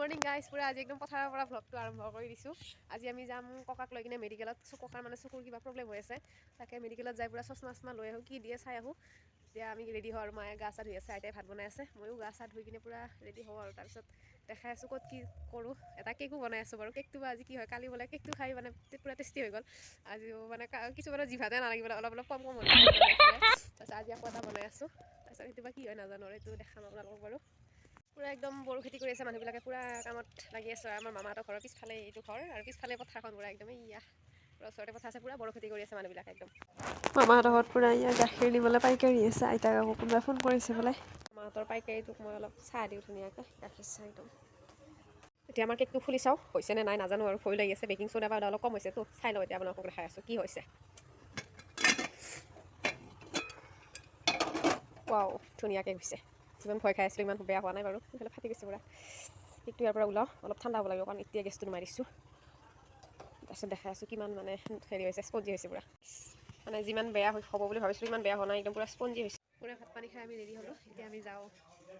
Morning guys পুৰা আজি একদম পথাৰৰ পৰা ভ্লগটো আৰম্ভ কৰি দিছোঁ। আজি আমি যাম ককাক লৈ কিনে মেডিকেলত। ককাৰ মানে চকুৰ কিবা প্ৰব্লেম হৈ আছে, তাকে মেডিকেলত যাই পুৰা চশমা লৈ আহোঁ, কি দিয়ে চাই আহোঁ। এতিয়া আমি ৰেডি হওঁ আৰু মায়ে গা চা ধুই আছে, আইতাই ভাত বনাই আছে, ময়ো গা চা ধুই কিনে পুৰা ৰেডি হওঁ আৰু তাৰপিছত দেখাই আছোঁ ক'ত কি কৰোঁ। এটা কেকো বনাই আছোঁ বাৰু, কেকটো আজি কি হয়, কালি বোলে কেকটো খাই মানে পুৰা টেষ্টি হৈ গ'ল। আজিও মানে কিছুমানৰ জিভাতে নালাগিব, অলপ অলপ কম হ'ল তাৰপিছত আজি আকৌ এটা বনাই আছোঁ। তাৰপিছত সেইটো বা কি হয় নাজানো আৰু এইটো দেখাম আপোনালোকক বাৰু। পুৰা একদম বড়ো খেতি কৰি আছে মানুহবিলাকে, পুৰা কামত লাগি আছে। আমাৰ মামাহঁতৰ ঘৰৰ পিছফালে এইটো ঘৰ, আৰু পিছফালে পথাৰখন পুৰা একদম পুৰা ওচৰতে পথাৰ আছে, পুৰা বড়ো খেতি কৰি আছে মানুহবিলাকে একদম। মামাহঁতৰ ঘৰত পুৰা গাখীৰ নিবলৈ পাইকাৰি আছে, আইতাক আকৌ কোনোবাই ফোন কৰিছে বোলে। মামাহঁতৰ পাইকাৰীটোক মই অলপ চাহ দিওঁ ধুনীয়াকৈ, গাখীৰ চাহ একদম। এতিয়া আমাৰ কেকটো খুলি চাওঁ, হৈছে নে নাই নাজানো আৰু, ভয় লাগি আছে। বেকিং চ'ডা পাউডাৰ অলপ কম হৈছেতো, চাই লওঁ এতিয়া আপোনালোকক দেখাই আছোঁ কি হৈছে। ৱাও, ধুনীয়াকৈ হৈছে। যিমান ভয় খাই আছিলোঁ ইমান বেয়া হোৱা নাই বাৰু, সেইফালে ফাটি গৈছে পুৰা। কেকটো ইয়াৰ পৰা ওলাওঁ, অলপ ঠাণ্ডা হ'ব লাগিব, কাৰণ এতিয়া গেছটো নমাই দিছোঁ। তাৰপিছত দেখাই আছোঁ কিমান মানে হেৰি হৈছে, স্পঞ্জি হৈছে পুৰা। মানে যিমান বেয়া হ'ব বুলি ভাবিছিলোঁ ইমান বেয়া হোৱা নাই, একদম পুৰা স্পঞ্জি হৈছে। পুৰা ভাত পানী খাই আমি ৰেডি হ'লোঁ, এতিয়া আমি যাওঁ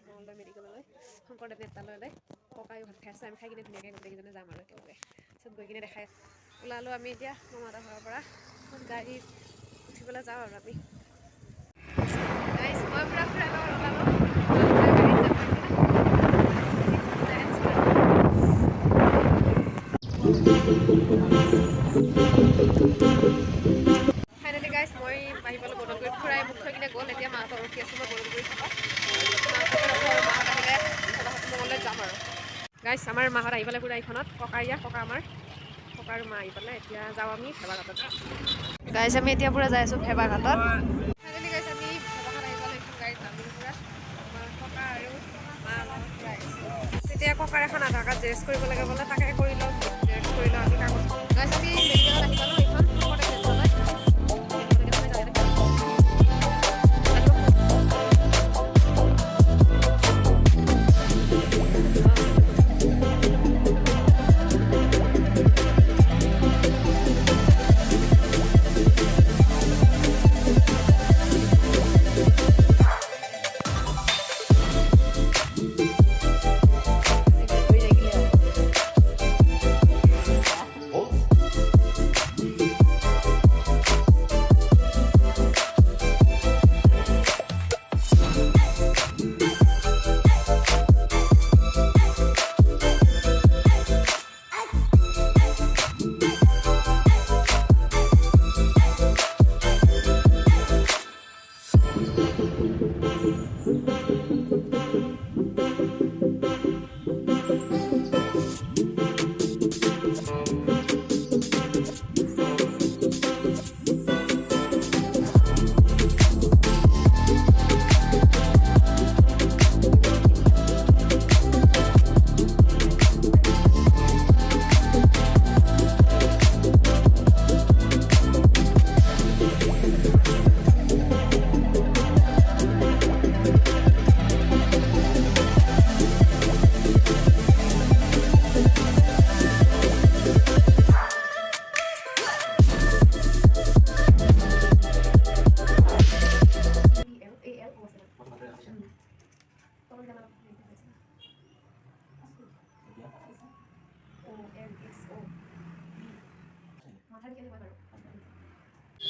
মঙলদৈ মেডিকেললৈ, শংকৰদেৱ নেতালয়লৈ। ককায়ো ভাত খাই আছে, আমি খাই কিনে ধুনীয়াকৈ গোটেইকেইজনে যাম আৰু একেলগে। তাৰপিছত গৈ কিনে দেখাই ওলালোঁ আমি এতিয়া মামাহঁতৰ ঘৰৰ পৰা, গাড়ীত উঠিবলৈ যাওঁ আৰু আমি। মই পুৰা ফুৰা ওলালোঁ। ফাইনেলি গাইজ মই আহি পালোঁ বদলগুৰিত, খুৰাই মোক থৈ কিনে গ'ল। এতিয়া মাহঁতৰ ৰখি আছোঁ মই বদলগুৰিত থকা। মাহঁত আহিলে মঙলদৈত যাম আৰু। গাইজ আমাৰ মাহঁত আহি পালে পুৰা এইখনত, ককা আমাৰ ককা আৰু মা আহি পালে। এতিয়া যাওঁ আমি ভেবাঘাটত। গাইজ আমি এতিয়া পুৰা যাই আছোঁ ভেবাঘাটত। ফাইনেলি গাইজ আমি ভেবাঘাট আহি পালোঁ, এইখন গাড়ীত নামিলোঁ পুৰা। আমাৰ ককা আৰু মা লগত পুৰা আহিছোঁ। তেতিয়া ককাৰ এখন আধাৰ কাৰ্ড জেৰক্স কৰিব লাগে বোলে, তাকে কৰি লওঁ, জেৰক্স কৰি লওঁ আমি কাগজ। গাইজ আমি মেডিকেলত আহি পালোঁ, এইখন শংকৰদেৱ নেতালয়।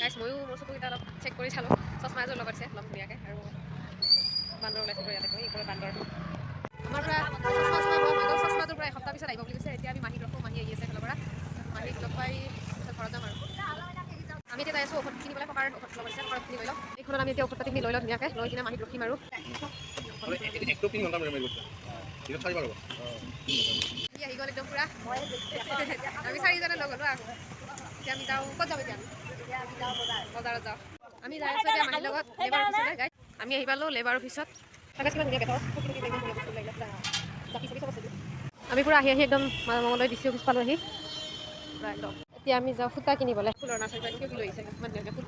গাইজ ময়ো মোৰ চকুকেইটা অলপ চেক কৰি চালোঁ, চশমা এযোৰ লগত আছে অলপ ধুনীয়াকৈ, আৰু বান্দৰ ওলাইছে ইয়াতে কৈ এইবোৰ বান্দৰ। আমাৰ পৰা চশমাযোৰ পৰা এসপ্তাহ পিছত আহিব বুলি কৈছে। এতিয়া আমি মাহীক ৰখোঁ, মাহী আহি আছে এইফালৰ পৰা, মাহীক লগ পাই পিছত ঘৰত যাম আৰু। আমি এতিয়া যাই আছোঁ ঔষধ কিনি পেলাই, ককাৰ ঔষধ ল'ব দিছে, ককাৰ কিনি লৈ লওঁ। এইখনত আমি এতিয়া ঔষধ পাতি কিনি লৈ লওঁ ধুনীয়াকৈ, লৈ কিনে মাহীক ৰখিম আৰু। আহি গ'ল একদম পুৰা, আমি চাৰিজনে লগ হ'লোঁ আৰু। এতিয়া আমি যাওঁ, ক'ত যাম এতিয়া বজাৰত যাওঁ। আমি যাই আছোঁ এতিয়া মাহীৰ লগত লেবাৰ অফিচলৈ। গাইজ আমি আহি পালোঁ লেবাৰ অফিচত। আমি পুৰা আহি একদম মঙলদৈ ডিচি অফিচ পালোঁ আহি পুৰা একদম। এতিয়া আমি যাওঁ সূতা কিনিবলৈ, ফুলৰ নাৰ্চাৰীৰ পৰা কিয় লৈ আহিছে ইমান ধুনীয়া ফুল,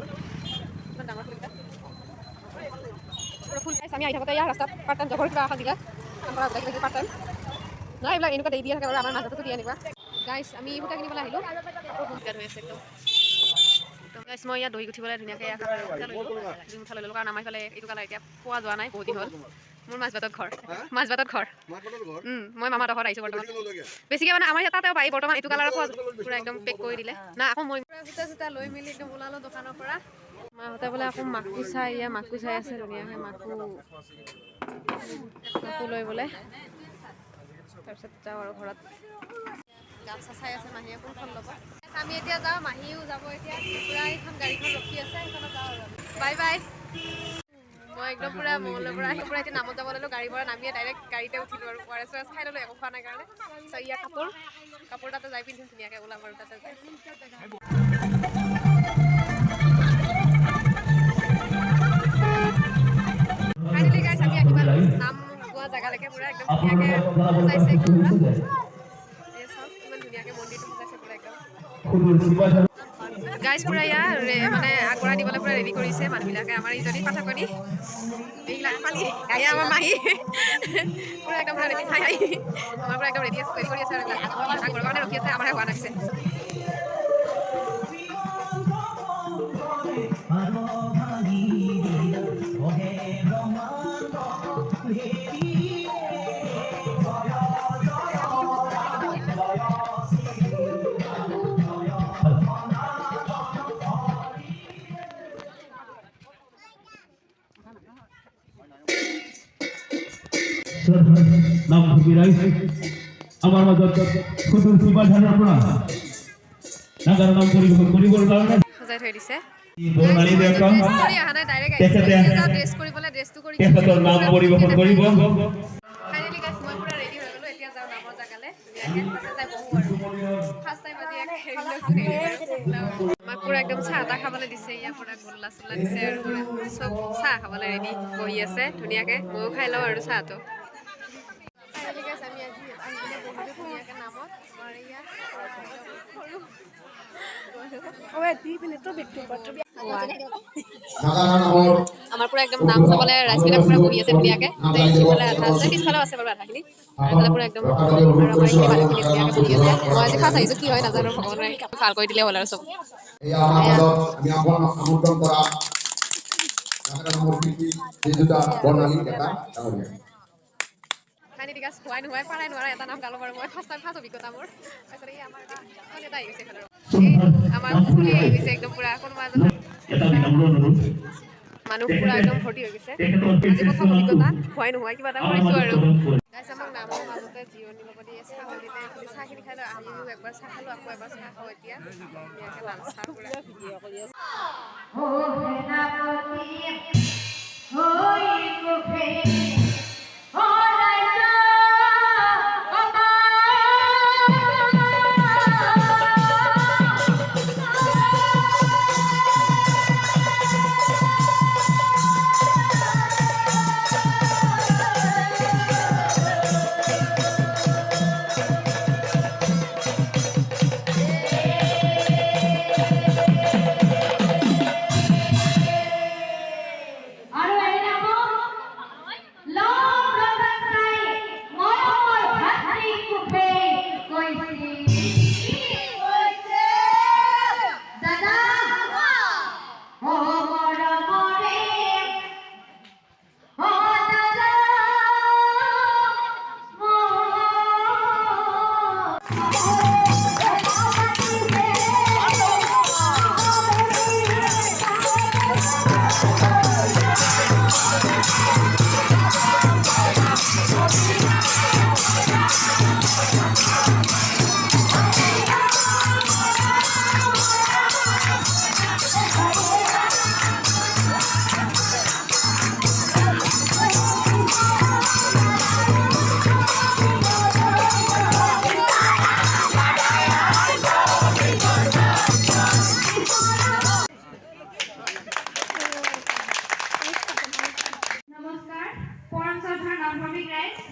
ইমান ডাঙৰ ফুলকেইটা। ফুল আমি আহি থাকোঁতে ইয়াৰ ৰাস্তাত পাৰ্ট টাইম জবৰ কিবা এখন দিলে, পাৰ্ট টাইম নাই এইবিলাক এনেকুৱা দিয়ে থাকে বাৰু, আমাৰ মাজতো দিয়ে এনেকুৱা। গাইজ আমি সূতা কিনিবলৈ আহিলোঁ, সুবিধা হৈ আছে একদম। গাইজ মই ইয়াত দহি গুঠিবলৈ ধুনীয়াকৈ মুঠা লৈ ল'লোঁ, কাৰণ আমাৰ এইফালে এইটো কালাৰ এতিয়া পোৱা যোৱা নাই বহুত দিন হ'ল। মোৰ মাজবাটত ঘৰ মাজবাটত ঘৰ মই মামাহঁতৰ ঘৰত আহিছোঁ বৰ্তমান বেছিকৈ মানে আমাৰ তাতেও পাই বৰ্তমান এইটো কালাৰৰ পূৰা একদম পেক কৰি দিলে না আকৌ মই জোতা চোতা লৈ মেলি একদম ওলালোঁ দোকানৰ পৰা মাহঁতে বোলে আকৌ মাকো চাই আছে ধুনীয়াকৈ মাকো লৈ বোলে তাৰপিছত যাওঁ আৰু ঘৰত গামচা চাই আছে মাহীয়ে কোনখন ল'ব আমি এতিয়া যাওঁ মাহীও যাব এতিয়া পূৰা এইখন গাড়ীখন ৰখি আছে সেইখনত যাওঁ আৰু বাই বাই মই একদম পূৰা মঙলৰ পৰা আহি পূৰা এতিয়া নামত যাব ল'লোঁ গাড়ীৰ পৰা নামিয়ে ডাইৰেক্ট গাড়ীতে উঠিলোঁ আৰু ORS খাই ল'লোঁ একো খোৱা নাই কাৰণে চ' ইয়াৰ কাপোৰ তাতে যাই পিন্ধিম ধুনীয়াকৈ ওলাম আৰু তাতে যাই ফাইনেলি গাইছ আমি আহি পালোঁ নাম গোৱা জেগালৈকে পূৰা একদম ধুনীয়াকৈ সজাইছে একদম পূৰা এই চাওক ইমান ধুনীয়াকৈ মন্দিৰটো সজাইছে পূৰা একদম গাইজ পূৰা ইয়াৰ মানে আগবঢ়াই দিবলৈ পূৰা ৰেডি কৰিছে মানুহবিলাকে আমাৰ ইজনী পাঠকনি এইবিলাক পালি গাড়ী আমাৰ মাহী পূৰা একদম পূৰা ৰেডি খাই আমাৰ পূৰা একদম ৰেডি কৰি আছে আৰু আগবঢ়াৰ কাৰণে ৰখি আছে আমাৰহে হোৱা নাছে নাম ৰাইজ আমাৰ মাজত খুদুৰ শিৱাধানৰ পৰা নাগাৰ নাম পৰিৱেশন কৰিবৰ কাৰণে সজাই থৈ দিছে পুৰা একদম চাহ তাহ খাবলৈ দিছে ইয়াৰ পৰা গোল্লা চোল্লা দিছে আৰু চব চাহ খাবলৈ ৰেডি বহি আছে ধুনীয়াকৈ ময়ো খাই লওঁ আৰু চাহটো আমাৰ পুৰা একদম নাম চাবলৈ ৰাইজবিলাক পুৰা বহি আছে ধুনীয়াকৈ ইফালে আধা আছে পিছফালেও আছে বাৰু আধাখিনি এইফালে পুৰা একদম আৰু আমাৰ এইখিনি মানুহখিনি ধুনীয়াকৈ বহি আছে মই আজি ফাৰ্ষ্ট আহিছোঁ কি হয় নাজানো ভগৱানে ভাল কৰি দিলে হ'ল আৰু চব খোৱাই নোহোৱাই পাৰাই নোৱাৰা এটা নাম গালো বাৰু মই ফাৰ্ষ্ট অভিজ্ঞতা মোৰ তাৰপিছত এই আমাৰ এটা আহি গৈছে আমাৰ ফুলি আহি গৈছে একদম পুৰা কোনোবা এজন মানুহ পুৰা একদম ভৰ্তি হৈ গৈছে আজি প্ৰথম অভিজ্ঞতা খোৱাই নোহোৱাই কিবা এটা কৰিছোঁ আৰু আমাক নামৰ মাজতে জিৰণি ল'ব দিয়ে চাহ দিলে এইখিনি চাহখিনি খাই লৈ আহিও একবাৰ চাহ খালোঁ আকৌ এবাৰ চাহ খাওঁ এতিয়া ধুনীয়াকৈ লাল চাহ পুৰা ভিডিঅ' কৰি আছে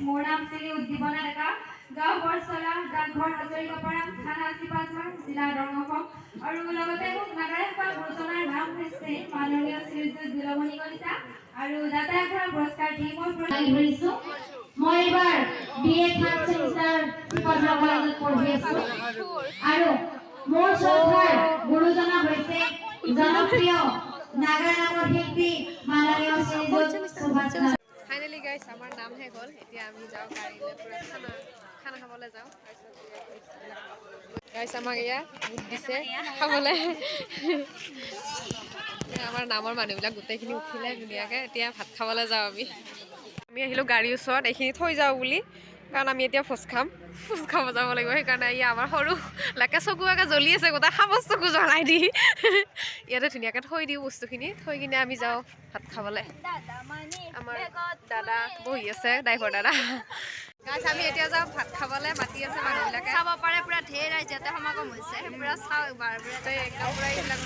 মোৰ নাম শ্ৰী উদ্দীপনা ডেকা গাঁও বৰচলা ডাকঘৰ হাজৰিকাপাৰা থানা চিপাঝাৰ জিলা দৰঙখন আৰু লগতে মোক নাগাৰেখোৱা গুৰুজনাৰ নাম হৈছে মাননীয় শ্ৰীযুত দুলমণি কলিতা আৰু দাতাইখোৱা পুৰস্কাৰ দি মই ধৰিছোঁ মই এইবাৰ BA থাৰ্ড ছেমিষ্টাৰ চিপাঝাৰ কলেজত পঢ়ি আছোঁ আৰু মোৰ শ্ৰদ্ধাৰ গুৰুজনা হৈছে জনপ্ৰিয় নাগাৰ নামৰ শিল্পী মাননীয় শ্ৰীযুত সুভাষ গাইছ আমাৰ নাম শেষ হ'ল এতিয়া আমি যাওঁ গাড়ীলৈ পুৰা খানা খাবলৈ যাওঁ গাইছ আমাক এয়া বুট দিছে খাবলৈ আমাৰ নামৰ মানুহবিলাক গোটেইখিনি উঠিলে ধুনীয়াকৈ এতিয়া ভাত খাবলৈ যাওঁ আমি আহিলোঁ গাড়ীৰ ওচৰত এইখিনি থৈ যাওঁ বুলি কাৰণ আমি এতিয়া ভোজ খাব যাব লাগিব সেইকাৰণে ই আমাৰ সৰু লাকে চকু একে জ্বলি আছে গোটেই খাব চকু জ্বলাই দি ইয়াতে ধুনীয়াকৈ থৈ দিওঁ বস্তুখিনি থৈ কিনে আমি যাওঁ ভাত খাবলৈ আমাৰ দাদা বহি আছে ড্ৰাইভাৰ দাদা গাইছ আমি এতিয়া যাওঁ ভাত খাবলৈ মাতি আছে মানুহবিলাকে চাব পাৰে পুৰা ঢেৰ ৰাইজতে সমাগম হৈছে পুৰা চাওঁ এবাৰ একদম পুৰা এইবিলাক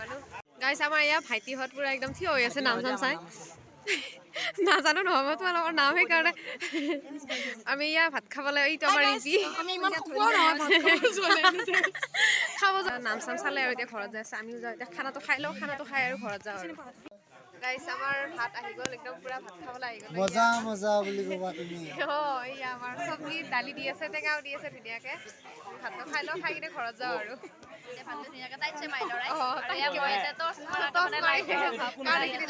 মানুহ গাইছ আমাৰ ইয়াৰ ভাইটিহঁত পুৰা একদম থিয় হৈ আছে নাম চাম চাই নাজানো নহ'ব তোমালোকৰ নাম সেইকাৰণে আমি ইয়াৰ ভাত খাবলৈ এইটো আমাৰ ৰিজি খাব যাওঁ নাম চাম চালে আৰু এতিয়া ঘৰত যাই আছে আমিও যাওঁ এতিয়া খানাটো খাই লওঁ খানাটো খাই আৰু ঘৰত যাওঁ আৰু গাইছ আমাৰ ভাত আহি গ'ল একদম পুৰা ভাত খাবলৈ আহি গ'ল মজা বুলি ক'বা তুমি এয়া আমাৰ চব্জি দালি দি আছে টেঙাও দি আছে ধুনীয়াকৈ ভাতটো খাই লওঁ খাই কিনে ঘৰত যাওঁ আৰু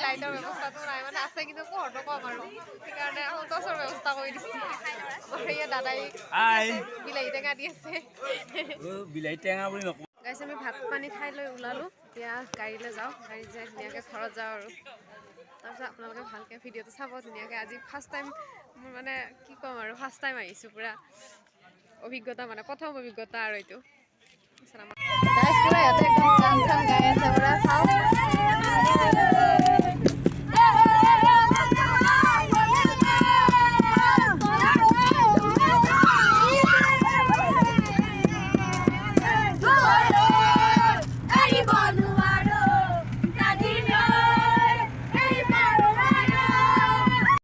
লাইটৰ ব্যৱস্থাটো নাই মানে আছে কিন্তু পোহৰটো কম আৰু সেইকাৰণে টৰ্চৰ ব্যৱস্থা কৰি দিছে আমাৰ দাদাই বিলাহী টেঙা দি আছে বিলাহী টেঙা বুলি নকওঁ গাইছ আমি ভাত পানী খাই লৈ ওলালোঁ এতিয়া গাড়ীলৈ যাওঁ গাড়ীত যাই ধুনীয়াকৈ ঘৰত যাওঁ আৰু তাৰপিছত আপোনালোকে ভালকৈ ভিডিঅ'টো চাব ধুনীয়াকৈ আজি ফাৰ্ষ্ট টাইম মোৰ মানে কি ক'ম আৰু ফাৰ্ষ্ট টাইম আহিছোঁ পুৰা অভিজ্ঞতা মানে প্ৰথম অভিজ্ঞতা আৰু এইটো গাইছ পুৰা ইয়াতে একদম গান চান গাই আছে পুৰা চাওঁ